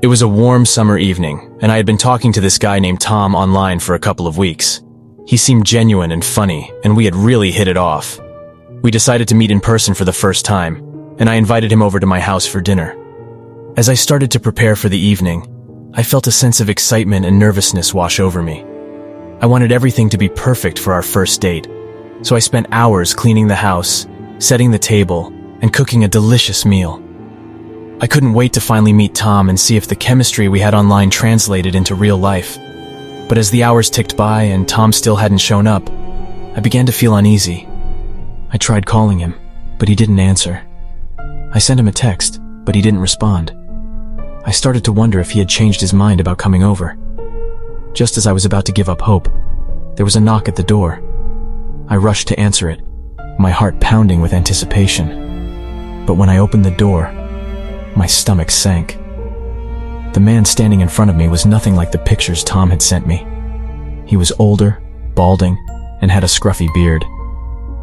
It was a warm summer evening, and I had been talking to this guy named Tom online for a couple of weeks. He seemed genuine and funny, and we had really hit it off. We decided to meet in person for the first time, and I invited him over to my house for dinner. As I started to prepare for the evening, I felt a sense of excitement and nervousness wash over me. I wanted everything to be perfect for our first date, so I spent hours cleaning the house, setting the table, and cooking a delicious meal. I couldn't wait to finally meet Tom and see if the chemistry we had online translated into real life. But as the hours ticked by and Tom still hadn't shown up, I began to feel uneasy. I tried calling him, but he didn't answer. I sent him a text, but he didn't respond. I started to wonder if he had changed his mind about coming over. Just as I was about to give up hope, there was a knock at the door. I rushed to answer it, my heart pounding with anticipation. But when I opened the door, my stomach sank. The man standing in front of me was nothing like the pictures Tom had sent me. He was older, balding, and had a scruffy beard.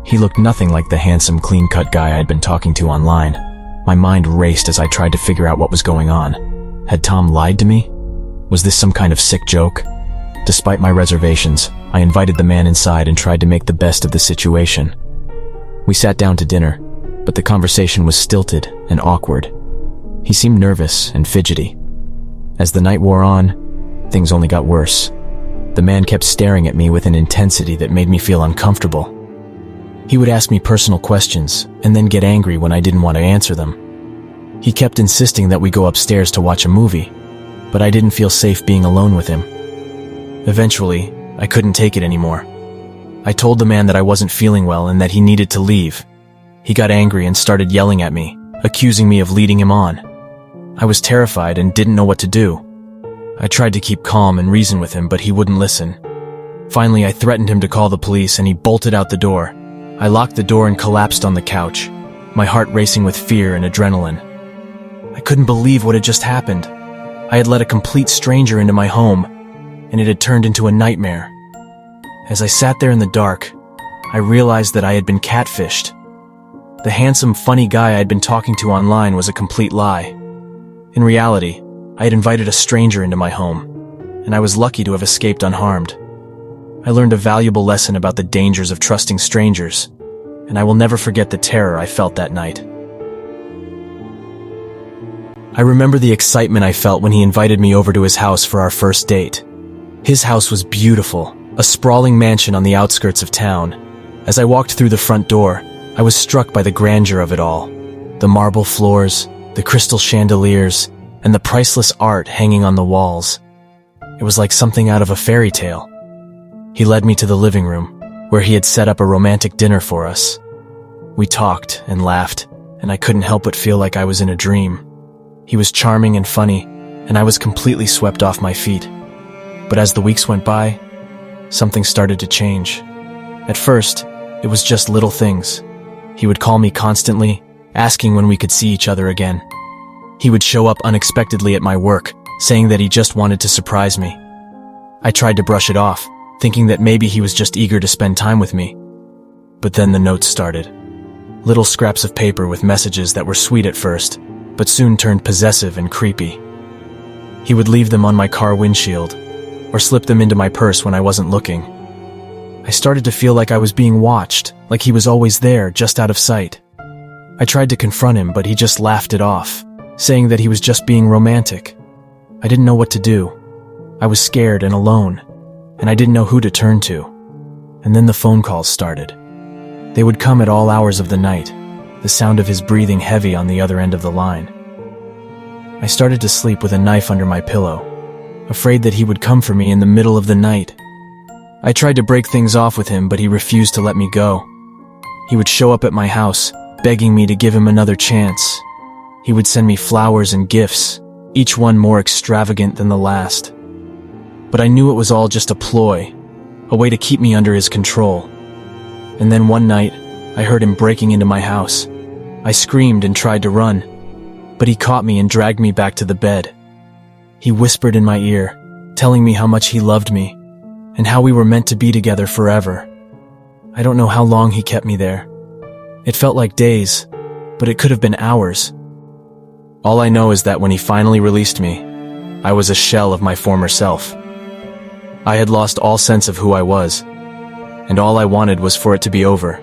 He looked nothing like the handsome, clean-cut guy I'd been talking to online. My mind raced as I tried to figure out what was going on. Had Tom lied to me? Was this some kind of sick joke? Despite my reservations, I invited the man inside and tried to make the best of the situation. We sat down to dinner, but the conversation was stilted and awkward. He seemed nervous and fidgety. As the night wore on, things only got worse. The man kept staring at me with an intensity that made me feel uncomfortable. He would ask me personal questions and then get angry when I didn't want to answer them. He kept insisting that we go upstairs to watch a movie, but I didn't feel safe being alone with him. Eventually, I couldn't take it anymore. I told the man that I wasn't feeling well and that he needed to leave. He got angry and started yelling at me, accusing me of leading him on. I was terrified and didn't know what to do. I tried to keep calm and reason with him, but he wouldn't listen. Finally, I threatened him to call the police and he bolted out the door. I locked the door and collapsed on the couch, my heart racing with fear and adrenaline. I couldn't believe what had just happened. I had let a complete stranger into my home, and it had turned into a nightmare. As I sat there in the dark, I realized that I had been catfished. The handsome, funny guy I'd been talking to online was a complete lie. In reality, I had invited a stranger into my home, and I was lucky to have escaped unharmed. I learned a valuable lesson about the dangers of trusting strangers, and I will never forget the terror I felt that night. I remember the excitement I felt when he invited me over to his house for our first date. His house was beautiful, a sprawling mansion on the outskirts of town. As I walked through the front door, I was struck by the grandeur of it all. The marble floors, the crystal chandeliers, and the priceless art hanging on the walls. It was like something out of a fairy tale. He led me to the living room, where he had set up a romantic dinner for us. We talked and laughed, and I couldn't help but feel like I was in a dream. He was charming and funny, and I was completely swept off my feet. But as the weeks went by, something started to change. At first, it was just little things. He would call me constantly, asking when we could see each other again. He would show up unexpectedly at my work, saying that he just wanted to surprise me. I tried to brush it off, thinking that maybe he was just eager to spend time with me. But then the notes started. Little scraps of paper with messages that were sweet at first, but soon turned possessive and creepy. He would leave them on my car windshield, or slip them into my purse when I wasn't looking. I started to feel like I was being watched, like he was always there, just out of sight. I tried to confront him, but he just laughed it off, saying that he was just being romantic. I didn't know what to do. I was scared and alone, and I didn't know who to turn to. And then the phone calls started. They would come at all hours of the night, the sound of his breathing heavy on the other end of the line. I started to sleep with a knife under my pillow, afraid that he would come for me in the middle of the night. I tried to break things off with him, but he refused to let me go. He would show up at my house, begging me to give him another chance. He would send me flowers and gifts, each one more extravagant than the last. But I knew it was all just a ploy, a way to keep me under his control. And then one night, I heard him breaking into my house. I screamed and tried to run, but he caught me and dragged me back to the bed. He whispered in my ear, telling me how much he loved me, and how we were meant to be together forever. I don't know how long he kept me there. It felt like days, but it could have been hours. All I know is that when he finally released me, I was a shell of my former self. I had lost all sense of who I was, and all I wanted was for it to be over.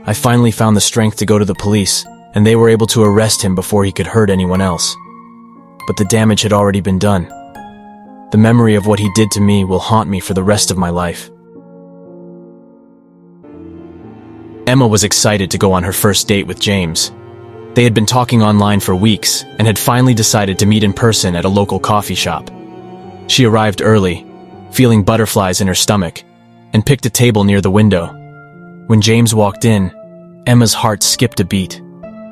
I finally found the strength to go to the police, and they were able to arrest him before he could hurt anyone else. But the damage had already been done. The memory of what he did to me will haunt me for the rest of my life. Emma was excited to go on her first date with James. They had been talking online for weeks and had finally decided to meet in person at a local coffee shop. She arrived early, feeling butterflies in her stomach, and picked a table near the window. When James walked in, Emma's heart skipped a beat.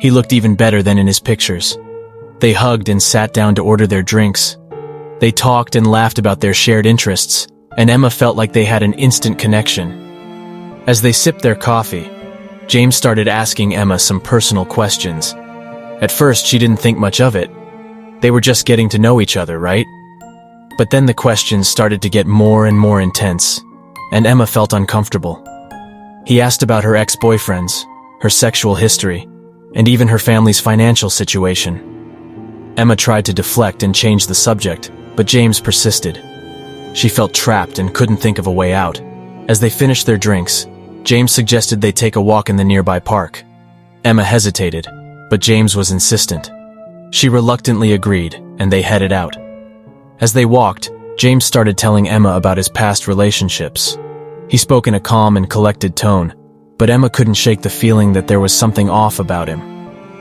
He looked even better than in his pictures. They hugged and sat down to order their drinks. They talked and laughed about their shared interests, and Emma felt like they had an instant connection. As they sipped their coffee, James started asking Emma some personal questions. At first, she didn't think much of it. They were just getting to know each other, right? But then the questions started to get more and more intense, and Emma felt uncomfortable. He asked about her ex-boyfriends, her sexual history, and even her family's financial situation. Emma tried to deflect and change the subject, but James persisted. She felt trapped and couldn't think of a way out. As they finished their drinks, James suggested they take a walk in the nearby park. Emma hesitated, but James was insistent. She reluctantly agreed, and they headed out. As they walked, James started telling Emma about his past relationships. He spoke in a calm and collected tone, but Emma couldn't shake the feeling that there was something off about him.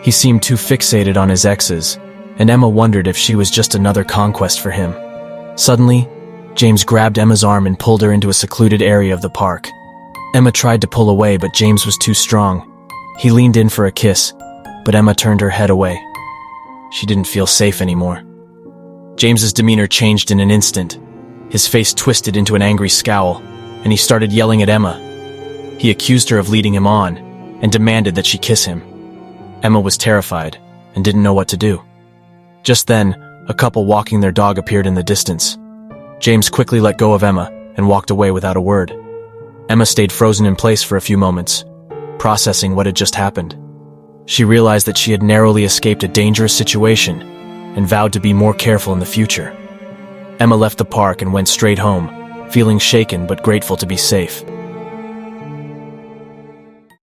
He seemed too fixated on his exes, and Emma wondered if she was just another conquest for him. Suddenly, James grabbed Emma's arm and pulled her into a secluded area of the park. Emma tried to pull away, but James was too strong. He leaned in for a kiss, but Emma turned her head away. She didn't feel safe anymore. James's demeanor changed in an instant. His face twisted into an angry scowl, and he started yelling at Emma. He accused her of leading him on, and demanded that she kiss him. Emma was terrified, and didn't know what to do. Just then, a couple walking their dog appeared in the distance. James quickly let go of Emma, and walked away without a word. Emma stayed frozen in place for a few moments, processing what had just happened. She realized that she had narrowly escaped a dangerous situation, and vowed to be more careful in the future. Emma left the park and went straight home, feeling shaken but grateful to be safe.